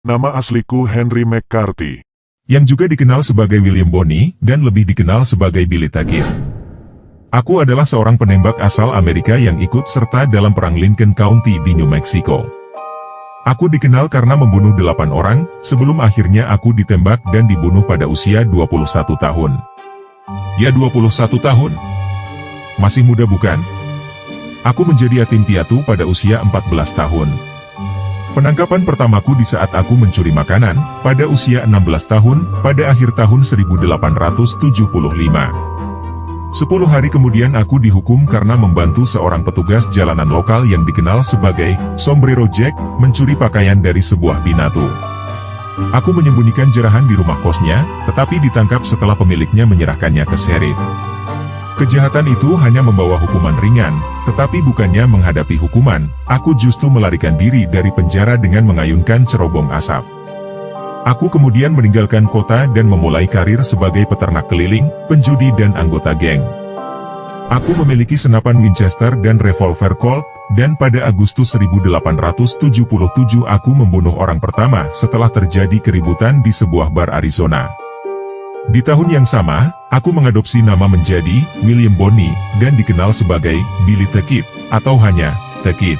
Nama asliku Henry McCarthy. Yang juga dikenal sebagai William Bonney, dan lebih dikenal sebagai Billy the Kid. Aku adalah seorang penembak asal Amerika yang ikut serta dalam Perang Lincoln County di New Mexico. Aku dikenal karena membunuh 8 orang, sebelum akhirnya aku ditembak dan dibunuh pada usia 21 tahun. Ya 21 tahun. Masih muda bukan? Aku menjadi yatim piatu pada usia 14 tahun. Penangkapan pertamaku di saat aku mencuri makanan, pada usia 16 tahun, pada akhir tahun 1875. 10 hari kemudian aku dihukum karena membantu seorang petugas jalanan lokal yang dikenal sebagai Sombrero Jack, mencuri pakaian dari sebuah binatu. Aku menyembunyikan jerahan di rumah kosnya, tetapi ditangkap setelah pemiliknya menyerahkannya ke sheriff. Kejahatan itu hanya membawa hukuman ringan, tetapi bukannya menghadapi hukuman, aku justru melarikan diri dari penjara dengan mengayunkan cerobong asap. Aku kemudian meninggalkan kota dan memulai karir sebagai peternak keliling, penjudi dan anggota geng. Aku memiliki senapan Winchester dan revolver Colt, dan pada Agustus 1877 aku membunuh orang pertama setelah terjadi keributan di sebuah bar Arizona. Di tahun yang sama, aku mengadopsi nama menjadi William Bonney, dan dikenal sebagai Billy the Kid, atau hanya The Kid.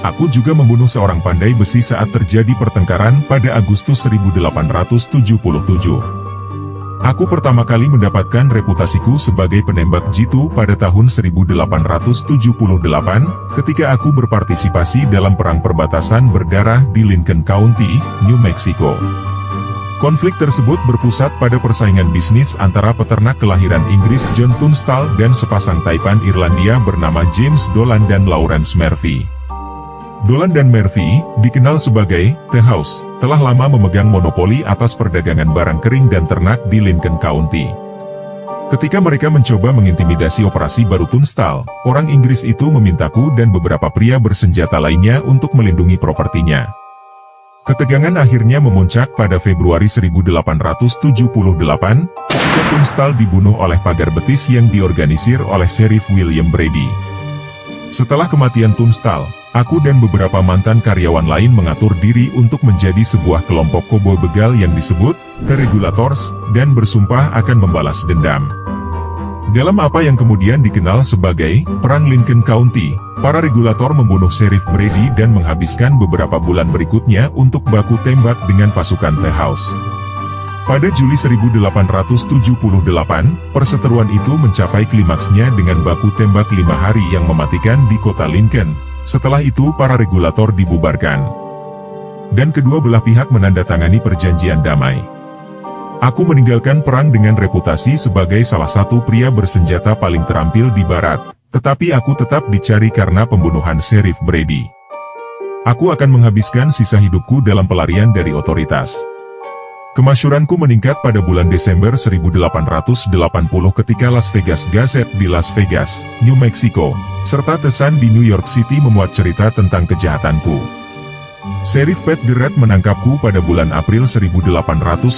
Aku juga membunuh seorang pandai besi saat terjadi pertengkaran pada Agustus 1877. Aku pertama kali mendapatkan reputasiku sebagai penembak jitu pada tahun 1878, ketika aku berpartisipasi dalam perang perbatasan berdarah di Lincoln County, New Mexico. Konflik tersebut berpusat pada persaingan bisnis antara peternak kelahiran Inggris John Tunstall dan sepasang Taipan Irlandia bernama James Dolan dan Lawrence Murphy. Dolan dan Murphy, dikenal sebagai The House, telah lama memegang monopoli atas perdagangan barang kering dan ternak di Lincoln County. Ketika mereka mencoba mengintimidasi operasi baru Tunstall, orang Inggris itu memintaku dan beberapa pria bersenjata lainnya untuk melindungi propertinya. Ketegangan akhirnya memuncak pada Februari 1878, ketika Tunstall dibunuh oleh pagar betis yang diorganisir oleh Sheriff William Brady. Setelah kematian Tunstall, aku dan beberapa mantan karyawan lain mengatur diri untuk menjadi sebuah kelompok koboi begal yang disebut The Regulators, dan bersumpah akan membalas dendam. Dalam apa yang kemudian dikenal sebagai Perang Lincoln County, para regulator membunuh Sheriff Brady dan menghabiskan beberapa bulan berikutnya untuk baku tembak dengan pasukan The House. Pada Juli 1878, perseteruan itu mencapai klimaksnya dengan baku tembak 5 hari yang mematikan di kota Lincoln. Setelah itu para regulator dibubarkan, dan kedua belah pihak menandatangani perjanjian damai. Aku meninggalkan perang dengan reputasi sebagai salah satu pria bersenjata paling terampil di barat, tetapi aku tetap dicari karena pembunuhan Sheriff Brady. Aku akan menghabiskan sisa hidupku dalam pelarian dari otoritas. Kemasyhuranku meningkat pada bulan Desember 1880 ketika Las Vegas Gazette di Las Vegas, New Mexico, serta The Sun di New York City memuat cerita tentang kejahatanku. Sheriff Pat Garrett menangkapku pada bulan April 1881.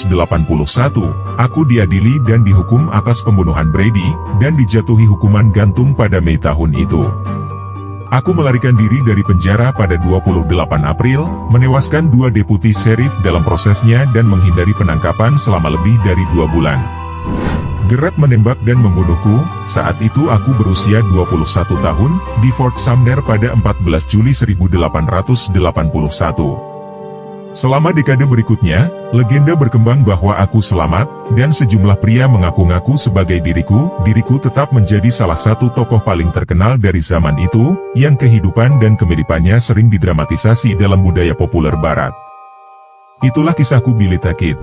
Aku diadili dan dihukum atas pembunuhan Brady, dan dijatuhi hukuman gantung pada Mei tahun itu. Aku melarikan diri dari penjara pada 28 April, menewaskan 2 deputi sheriff dalam prosesnya dan menghindari penangkapan selama lebih dari 2 bulan. Garrett menembak dan membunuhku, saat itu aku berusia 21 tahun, di Fort Sumner pada 14 Juli 1881. Selama dekade berikutnya, legenda berkembang bahwa aku selamat, dan sejumlah pria mengaku-ngaku sebagai diriku tetap menjadi salah satu tokoh paling terkenal dari zaman itu, yang kehidupan dan kemiripannya sering didramatisasi dalam budaya populer barat. Itulah kisahku Billy the Kid.